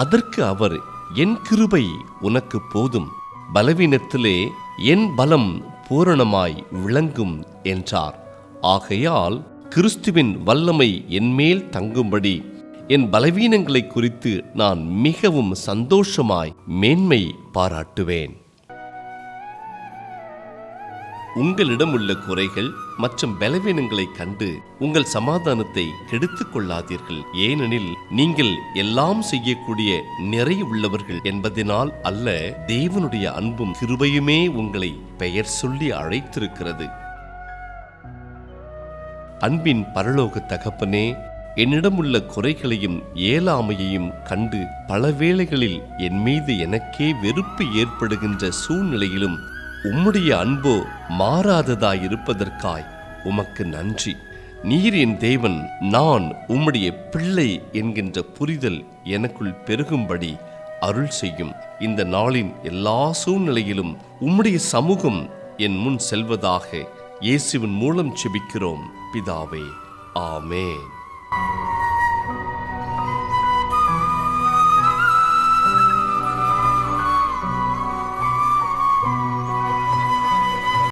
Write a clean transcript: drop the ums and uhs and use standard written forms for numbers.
அதற்கு அவர், என் கிருபை உனக்கு போதும், பலவீனத்திலே என் பலம் பூரணமாய் விளங்கும் என்றார். ஆகையால் கிறிஸ்துவின் வல்லமை என்மேல் தங்கும்படி என் பலவீனங்களை குறித்து நான் மிகவும் சந்தோஷமாய் மேன்மை பாராட்டுவேன். உங்களிடம் உள்ள குறைகள் மற்றும் பலவீனங்களை கண்டு உங்கள் சமாதானத்தை கெடுத்துக் கொள்ளாதீர்கள். ஏனெனில் நீங்கள் எல்லாம் செய்யக்கூடிய நிறைய உள்ளவர்கள் என்பதனால் அல்ல, தேவனுடைய அன்பும் கிருபையுமே உங்களை பெயர் சொல்லி அழைத்திருக்கிறது. அன்பின் பரலோக தகப்பனே, என்னிடம் உள்ள குறைகளையும் இயலாமையையும் கண்டு பல வேளைகளில் என் மீது எனக்கே வெறுப்பு ஏற்படுகின்ற சூழ்நிலையிலும் உம்முடைய அன்போ மாறாததாயிருப்பதற்காய் உமக்கு நன்றி. நீர் என் தேவன், நான் உம்முடைய பிள்ளை என்கின்ற புரிதல் எனக்குள் பெருகும்படி அருள் செய்யும். இந்த நாளின் எல்லா சூழ்நிலையிலும் உம்முடைய சமூகம் என் முன் செல்வதாக இயேசுவின் மூலம் செபிக்கிறோம் பிதாவே. ஆமென்.